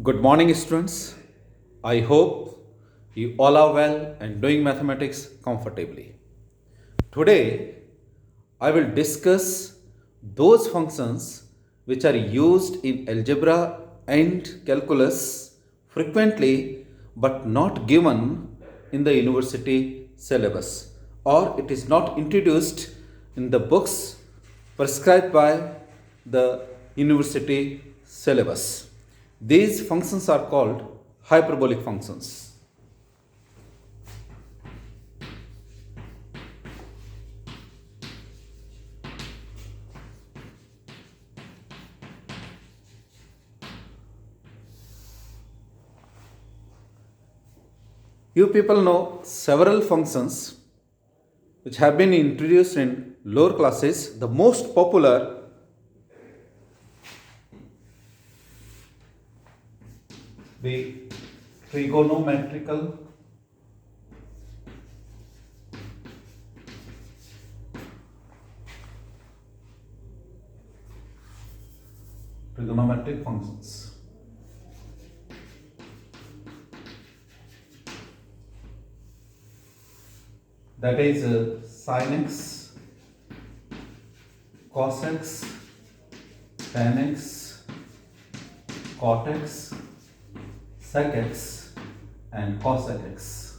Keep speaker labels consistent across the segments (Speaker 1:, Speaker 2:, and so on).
Speaker 1: Good morning, students. I hope you all are well and doing mathematics comfortably. Today, I will discuss those functions which are used in algebra and calculus frequently but not given in the university syllabus, or it is not introduced in the books prescribed by the university syllabus. These functions are called hyperbolic functions. You people know several functions which have been introduced in lower classes. The most popular the trigonometrical trigonometric functions. That is sin x, cos x, tan x, cot x, sec x, and cosec x.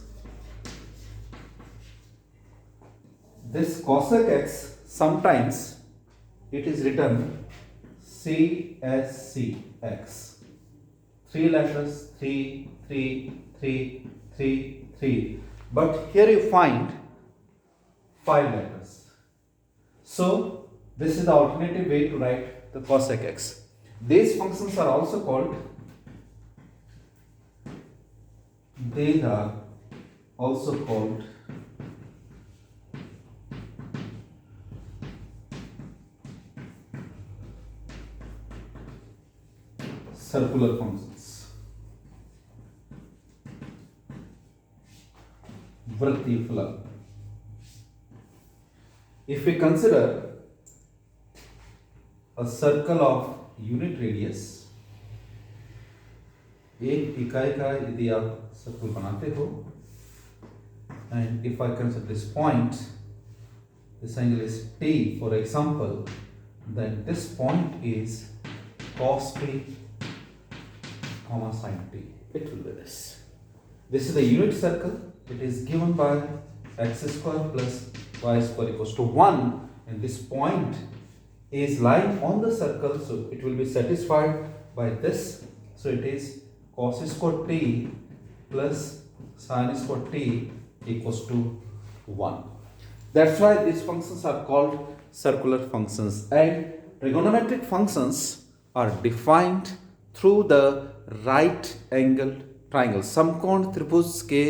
Speaker 1: This cosec x, sometimes it is written CSCX. Three letters, 3, 3, 3, 3, 3. But here you find 5 letters. So this is the alternative way to write the cosec x. These functions are also called circular functions. Vrittifala. If we consider a circle of unit radius, एक इकाई का यदि आप circle बनाते हो, and if I consider this point, this angle is P for example, then this point is cos P comma sin T. It will be this. This is the unit circle. It is given by x square plus y square equals to 1, and this point is lying on the circle, so it will be satisfied by this. So it is cos square t plus sin square t equals to 1. That's why these functions are called circular functions, and trigonometric functions are defined through the right angled triangle. समकोण त्रिभुज के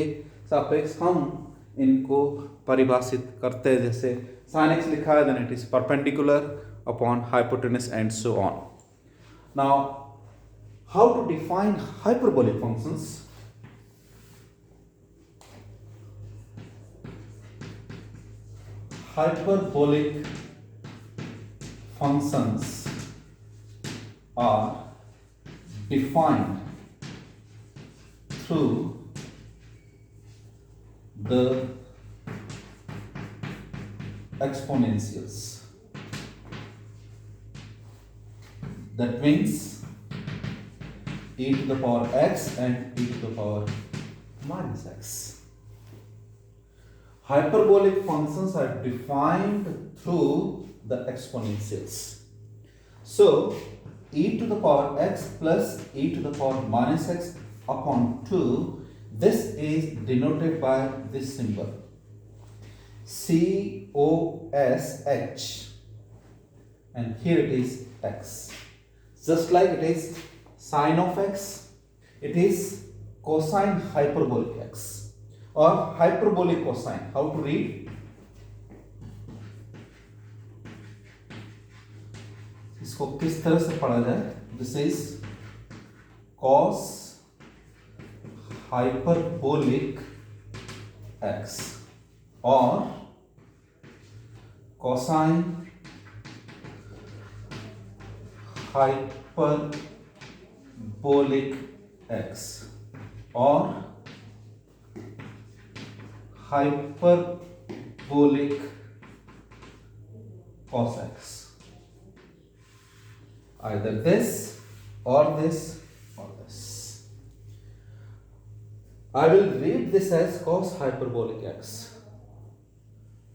Speaker 1: सापेक्ष हम इनको परिभाषित करते हैं, जैसे sin x लिखा है, then it is perpendicular upon hypotenuse and so on. Now, how to define hyperbolic functions? Hyperbolic functions are defined through the exponentials. That means e to the power x and e to the power minus x. Hyperbolic functions are defined through the exponentials. So e to the power x plus e to the power minus x upon 2, this is denoted by this symbol COSH, and here it is x. Just like it is sine of x, it is cosine hyperbolic x or hyperbolic cosine. How to read? इसको किस तरह से पढ़ा जाए? This is cos hyperbolic x or cosine hyperbolic x or hyperbolic cos x. Either this or this or this. I will read this as cos hyperbolic x.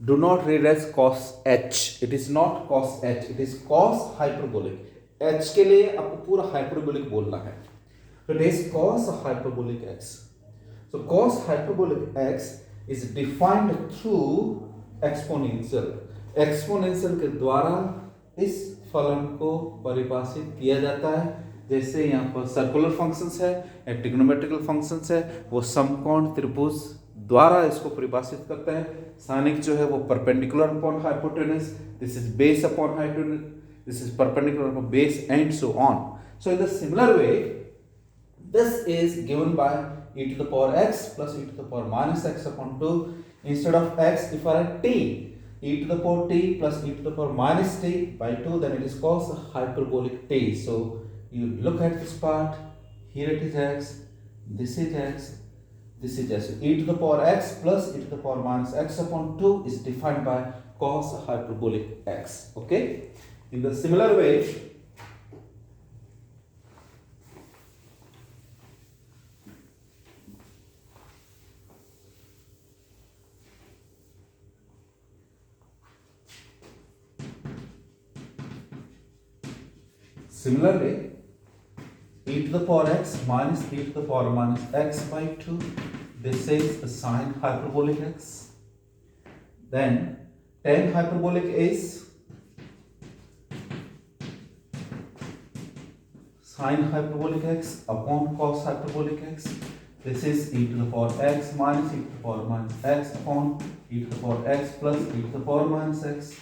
Speaker 1: Do not read as cos h. It is not cos h. It is cos hyperbolic. h के लिए आपको पूरा hyperbolic बोलना है. So it is cos hyperbolic x. So cos hyperbolic x is defined through exponential. Exponential के द्वारा इस फलन को परिभाषित किया जाता है. जैसे यहाँ पर सर्कुलर फंक्शंस है, ट्रिग्नोमेट्रिकल फंक्शंस है, वो समकोण त्रिभुज द्वारा इसको परिभाषित करते हैं. साइनिक जो है वो perpendicular upon hypotenuse, this is base upon hypotenuse, this is perpendicular upon base and so on. So in the similar way this is given by e to the power x plus e to the power minus x upon 2. Instead of x, if I write t, e to the power t plus e to the power minus t by 2, then it is cos hyperbolic t. So you look at this part, here it is x, this is x, this is x. So e to the power x plus e to the power minus x upon 2 is defined by cos hyperbolic x. Okay? In the similar way, similarly, e to the power x minus e to the power minus x by 2, this is a sine hyperbolic x. Then tan hyperbolic is sine hyperbolic x upon cos hyperbolic x. This is e to the power x minus e to the power minus x upon e to the power x plus e to the power minus x.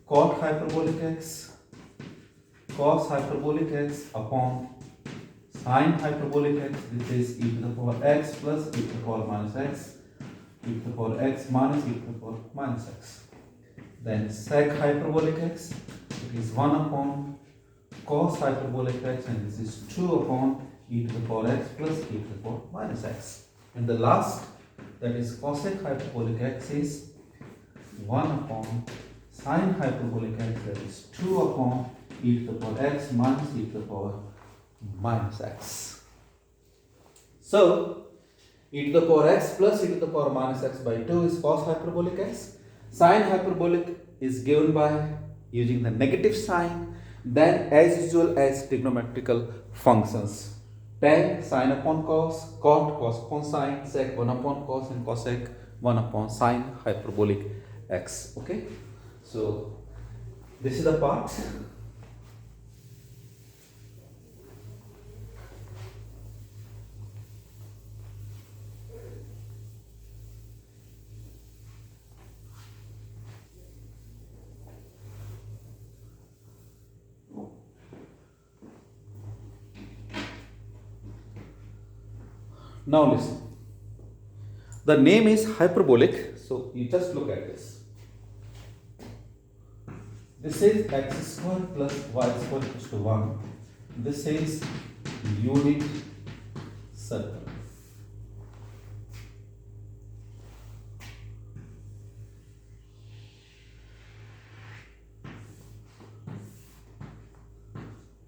Speaker 1: Cot hyperbolic x, cos hyperbolic x upon sine hyperbolic x. This is e to the power x plus e to the power minus x, e to the power x minus e to the power minus x. Then sec hyperbolic x, it is 1 upon cos hyperbolic x, and this is 2 upon e to the power x plus e to the power minus x. And the last, that is cosec hyperbolic x, is 1 upon sine hyperbolic x, that is 2 upon e to the power x minus e to the power minus x. So, e to the power x plus e to the power minus x by 2 is cos hyperbolic x. Sine hyperbolic is given by using the negative sign. Then, as usual, as trigonometrical functions. Tan, sine upon cos, cot, cos upon sine, sec 1 upon cos, and cosec 1 upon sine hyperbolic x. Okay? So, this is the part. Now listen. The name is hyperbolic, so you just look at this. This is x square plus y square equals to 1. This is unit circle.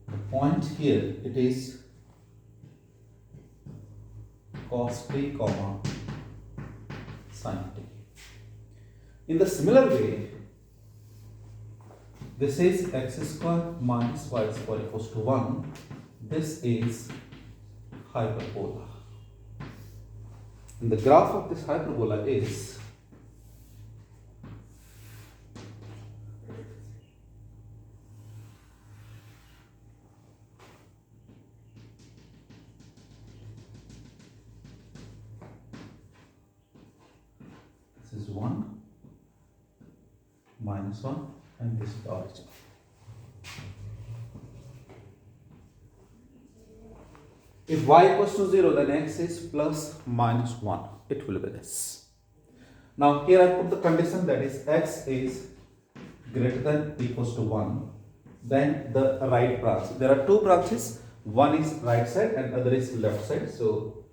Speaker 1: The point here, it is cos t comma sin t. In the similar way, this is x square minus y square equals to 1. This is hyperbola. And the graph of this hyperbola is this is 1 minus 1 and this is the origin. If y equals to 0, then x is plus minus 1. It will be this. Now here I put the condition, that is x is greater than equals to 1. Then the right branch. There are two branches. One is right side and other is left side. So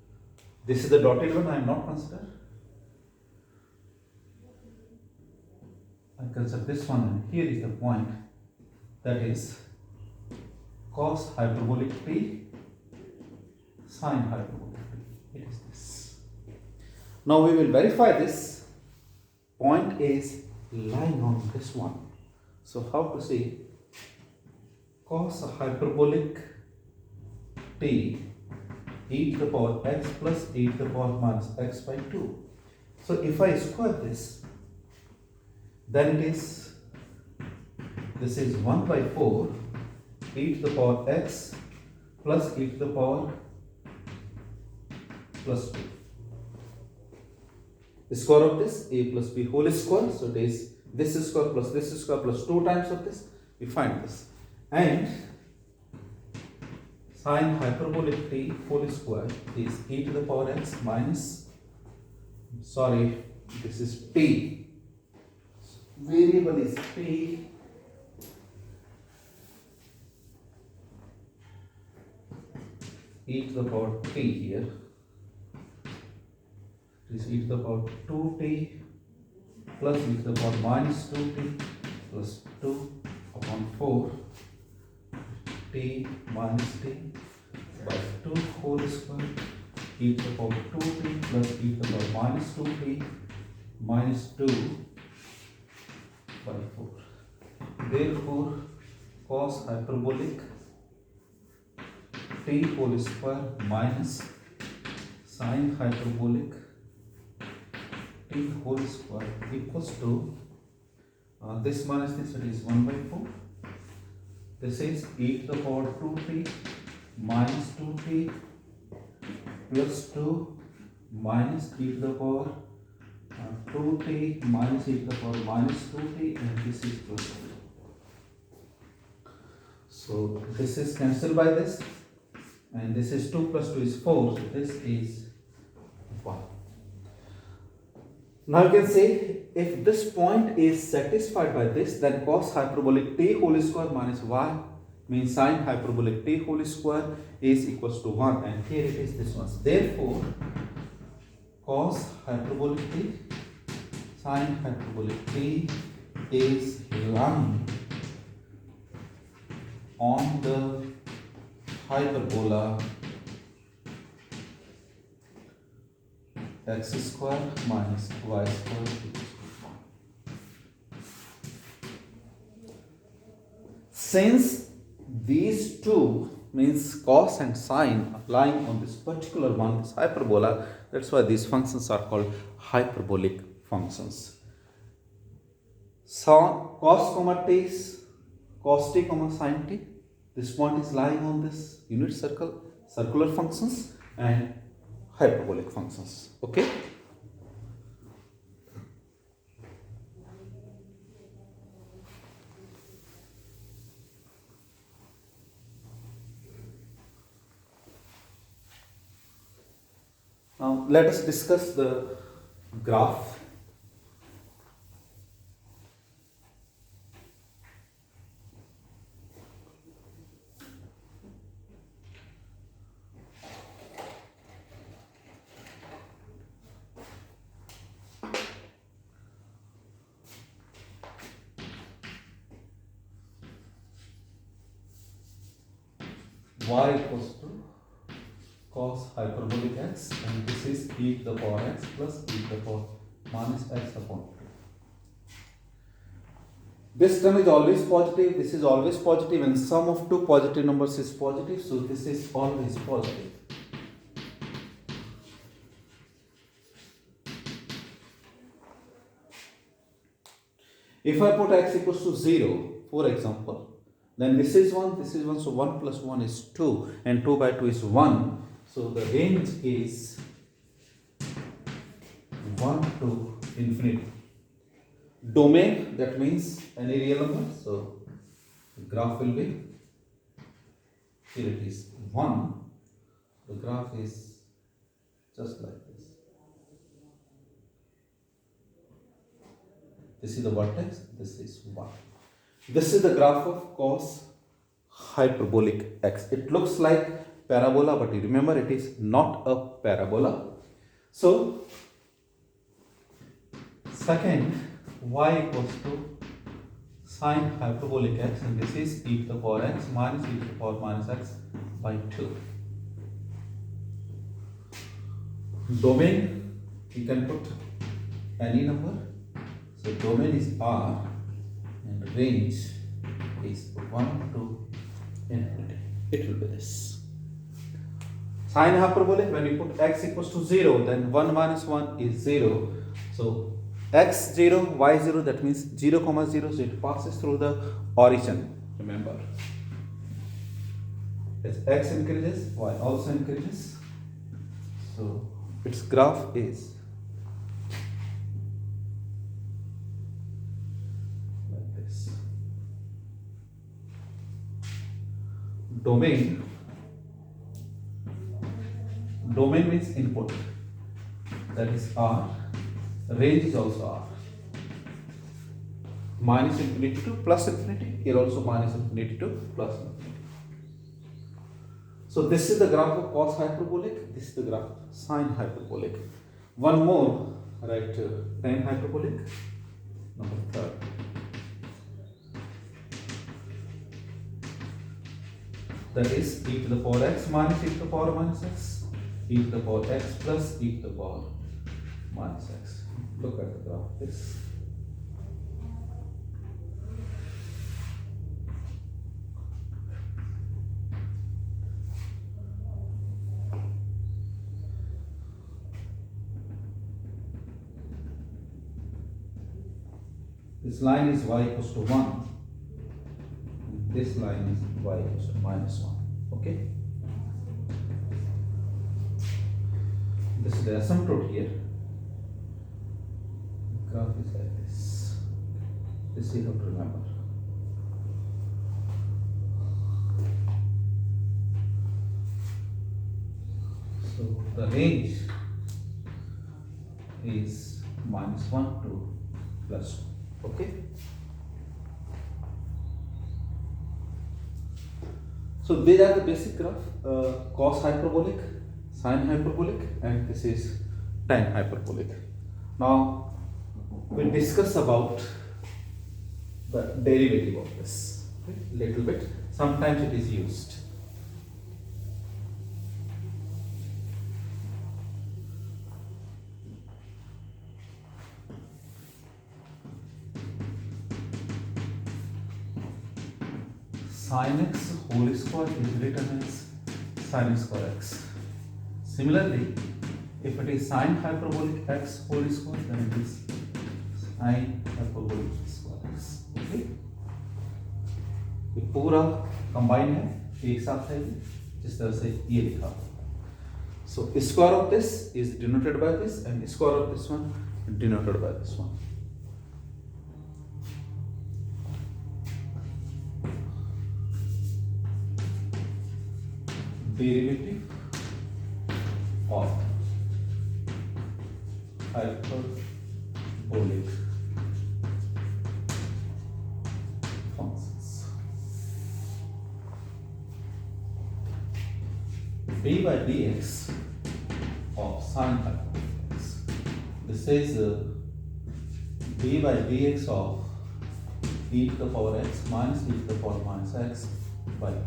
Speaker 1: this is the dotted one I am not consider. I consider this one, and here is the point, that is cos hyperbolic t sine hyperbolic t. It is this. Now we will verify this. Point is lying on this one. So how to say cos hyperbolic t e to the power x plus e to the power minus x by 2. So if I square this, then it is, this is 1 by 4 e to the power x plus e to the power plus 2. The square of this, a plus b whole square, so it is this square plus 2 times of this, we find this. And sine hyperbolic t whole square is e to the power x minus, sorry, this is p. Variable is p, e to the power t here. This e to the power 2t plus e to the power minus 2t plus 2 upon 4 t minus t by 2 whole square e to the power 2t plus e to the power minus 2t minus 2 by 4. Therefore, cos hyperbolic t whole square minus sine hyperbolic t whole square equals to this minus this, it is 1 by 4. This is e to the power 2t minus 2t plus 2 minus e to the power 2t minus e to the power minus 2t, and this is plus 2. So this is cancelled by this, and this is 2 plus 2 is 4, so this is 1. Now you can say if this point is satisfied by this, then cos hyperbolic t whole square minus y means sine hyperbolic t whole square is equals to 1, and here it is this one. Therefore, cos hyperbolic t sine hyperbolic t is lying on the hyperbola x square minus y square equals to 1. Since these two means cos and sine are lying on this particular one, this hyperbola, that's why these functions are called hyperbolic functions. So cos comma t is cos t comma sine t. This point is lying on this unit circle, circular functions and hyperbolic functions. Okay. Now let us discuss the graph. Y equals to cos hyperbolic x, and this is e to the power x plus e to the power minus x upon 2. This term is always positive, this is always positive, and sum of two positive numbers is positive, so this is always positive. If I put x equals to 0, for example, then this is 1, so 1 plus 1 is 2, and 2 by 2 is 1. So the range is 1 to infinity. Domain, that means any real number. So the graph will be, here it is 1. The graph is just like this. This is the vertex, this is 1. This is the graph of cos hyperbolic x. It looks like parabola, but you remember it is not a parabola. So second, y equals to sine hyperbolic x, and this is e to the power x minus e to the power minus x by 2. Domain, you can put any number. So domain is R and range is 1 to infinity. It will be this. Sine hyperbolic, when you put x equals to 0, then 1 minus 1 is 0. So x 0, y 0, that means 0 comma 0, so it passes through the origin, remember. As x increases, y also increases. So its graph is like this. Domain means input, that is R. Range is also R. Minus infinity to plus infinity. Here also minus infinity to plus infinity. So this is the graph of cos hyperbolic. This is the graph of sine hyperbolic. One more, right? Tan hyperbolic. Number 3. That is e to the power x minus e to the power minus x, e to the power x plus e to the power minus x. Look at the graph. This. This line is y equals to 1. This line is y equals to minus 1. Okay? This is the asymptote here. The graph is like this. This you have to remember. So the range is minus 1 to plus 1. Okay? So these are the basic graph, cos hyperbolic, sine hyperbolic, and this is tan hyperbolic. Now we'll discuss about the derivative of this little bit. Sometimes it is used. Sin x whole square is written as sin square x. Similarly, if it is sin hyperbolic x whole square, then it is sin hyperbolic square x. Okay? ये पूरा combine है, एक साथ है, जिस तरह से ये लिखा. So square of this is denoted by this, and square of this one denoted by this one. Derivative of hyperbolic functions. d by dx of sine hyperbolic x. This is d by dx of e to the power x minus e to the power minus x by 2.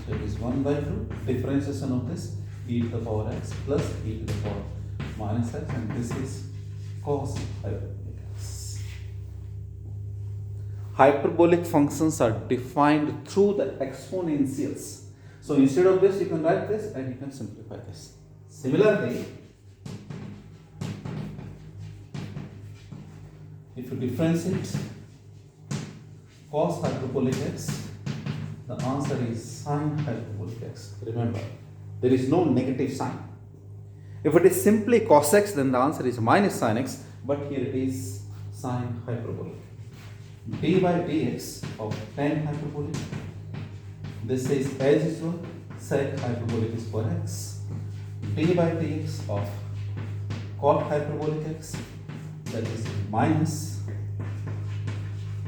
Speaker 1: So it is 1 by 2, differentiation of this e to the power x plus e to the power minus x, and this is cos hyperbolic x. Hyperbolic functions are defined through the exponentials. So instead of this, you can write this and you can simplify this. Similarly, if you differentiate cos hyperbolic x, the answer is sine hyperbolic x. Remember, there is no negative sign. If it is simply cos x, then the answer is minus sine x, but here it is sine hyperbolic. d by dx of tan hyperbolic. This is as usual sec hyperbolic square x. d by dx of cot hyperbolic x, that is minus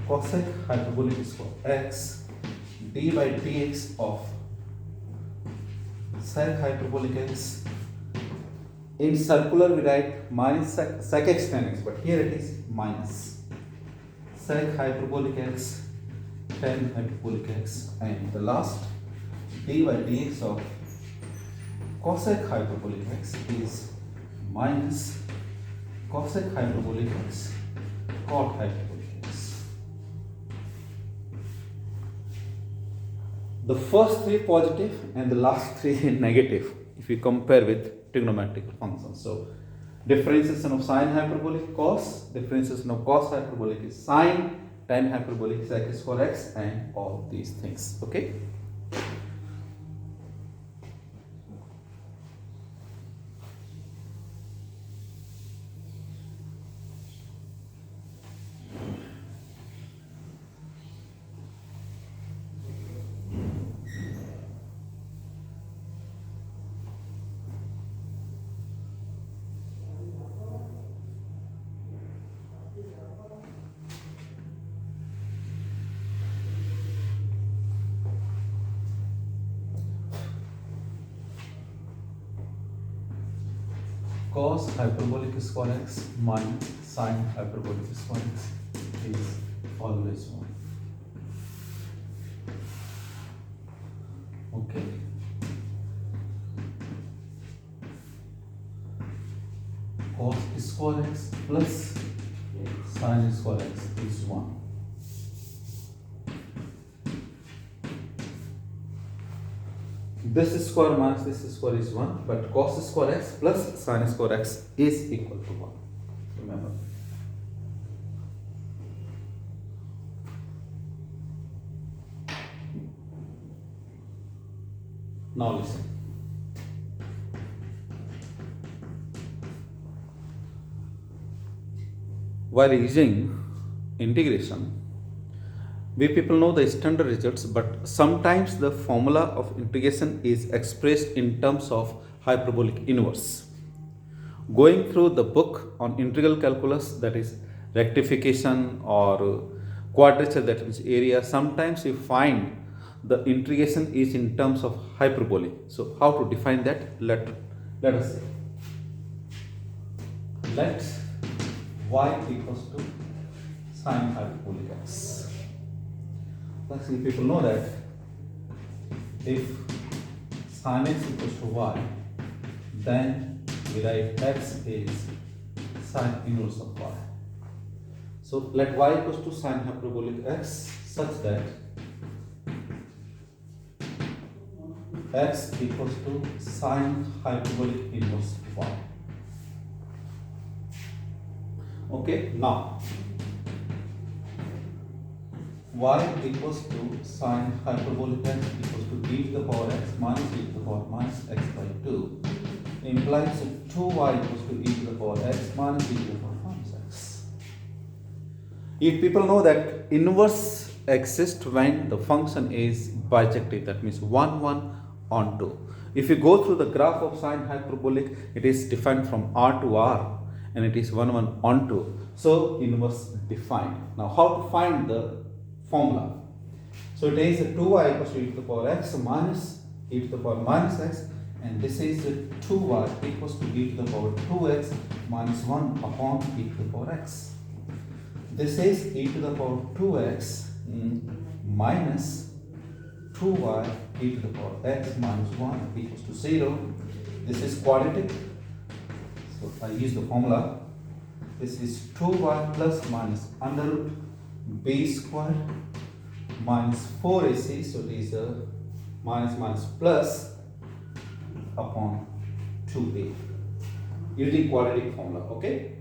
Speaker 1: cosec hyperbolic square x. d by dx of sec hyperbolic x. In circular we write minus sec x tan x, but here it is minus sec hyperbolic x tan hyperbolic x, and the last d by dx of cosec hyperbolic x is minus cosec hyperbolic x cot hyperbolic x. The first three positive and the last three negative if we compare with trigonometric functions. So differentiation of sine hyperbolic cos, differentiation of cos hyperbolic is sine, tan hyperbolic sec is for x, and all these things. Okay. Cos hyperbolic square x minus sine hyperbolic square x is always 1. Okay. Cos square x plus sine square x is 1. This square minus this square is 1, but cos square x plus sine square x is equal to 1. Remember. Now listen. While using integration, we people know the standard results, but sometimes the formula of integration is expressed in terms of hyperbolic inverse. Going through the book on integral calculus, that is rectification or quadrature, that is area, sometimes you find the integration is in terms of hyperbole. So how to define that? Let us see. Let y equals to sine hyperbolic x. Let's see, people know that if sin x equals to y, then we write x is sine inverse of y. So let y equals to sine hyperbolic x such that x equals to sine hyperbolic inverse of y. Okay, now y equals to sine hyperbolic x equals to e to the power x minus e to the power minus x by 2 implies 2y equals to e to the power x minus e to the power minus x. If people know that inverse exists when the function is bijective, that means 1 1 on 2. If you go through the graph of sine hyperbolic, it is defined from r to r and it is 1 1 on 2. So inverse defined. Now how to find the formula? So it is 2y equals to e to the power x minus e to the power minus x, and this is 2y equals to e to the power 2x minus 1 upon e to the power x. This is e to the power 2x minus 2y e to the power x minus 1 equals to 0. This is quadratic, so I use the formula. This is 2y plus minus under root b squared minus 4ac, so it is minus minus plus upon 2a using quadratic formula. Okay.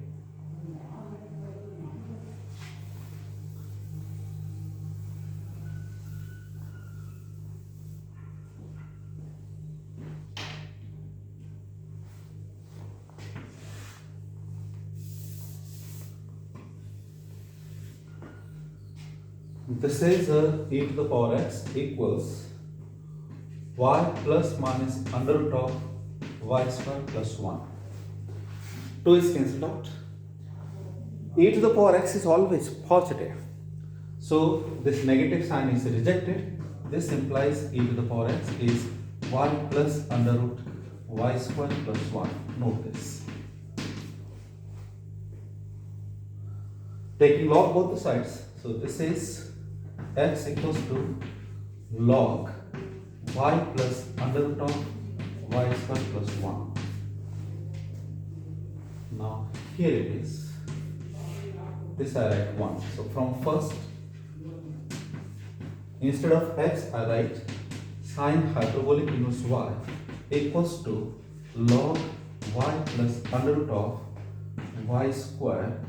Speaker 1: This is e to the power x equals y plus minus under root of y square plus 1. 2 is cancelled out. E to the power x is always positive, so this negative sign is rejected this implies e to the power x is y plus under root y square plus 1. Note this. Taking log both the sides, so this is x equals to log y plus under root of y square plus 1. Now here it is. This I write 1. So from first, instead of x I write sine hyperbolic inverse y equals to log y plus under root of y square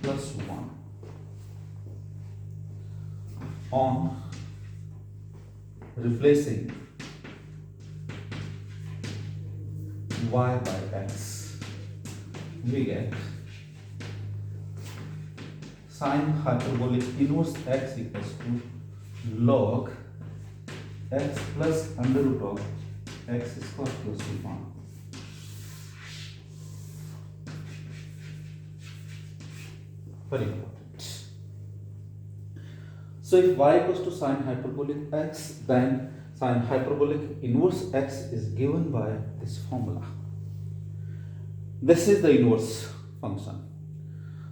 Speaker 1: plus 1 on replacing y by x, we get sine hyperbolic inverse x equals to log x plus under root of x square plus 1. Very important. So if y equals to sine hyperbolic x, then sine hyperbolic inverse x is given by this formula. This is the inverse function.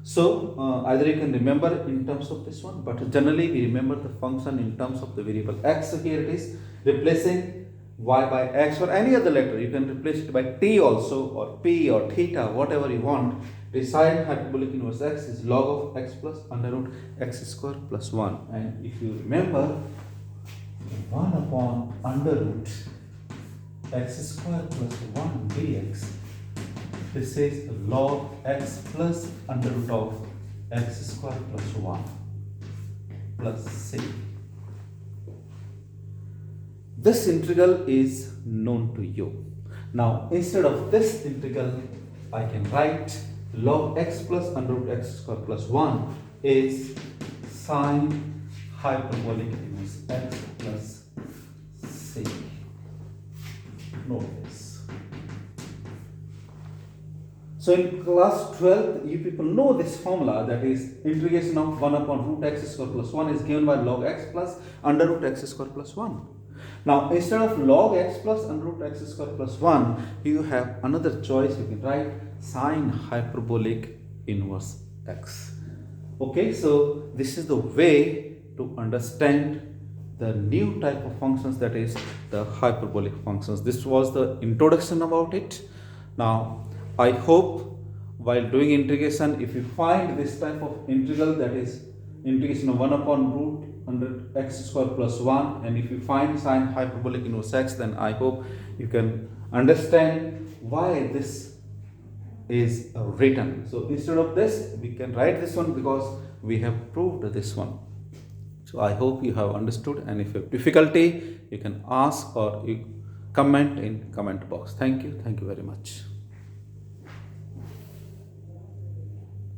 Speaker 1: So either you can remember in terms of this one, but generally we remember the function in terms of the variable x. So here it is, replacing y by x or any other letter. You can replace it by t also, or p or theta, whatever you want. The sine hyperbolic inverse x is log of x plus under root x square plus 1. And if you remember, 1 upon under root x square plus 1 dx, this is log x plus under root of x square plus 1 plus c. This integral is known to you. Now instead of this integral, I can write log x plus under root x square plus 1 is sine hyperbolic inverse x plus c. Note this. So in class 12, you people know this formula, that is integration of 1 upon root x square plus 1 is given by log x plus under root x square plus 1. Now instead of log x plus under root x square plus 1, you have another choice. You can write sine hyperbolic inverse x. Okay, so this is the way to understand the new type of functions, that is the hyperbolic functions. This was the introduction about it. Now I hope while doing integration, if you find this type of integral, that is integration of 1 upon root under x square plus 1, and if you find sine hyperbolic inverse x, then I hope you can understand why this is written. So instead of this, we can write this one because we have proved this one. So I hope you have understood, and if you have difficulty, you can ask or you comment in comment box. Thank you very much.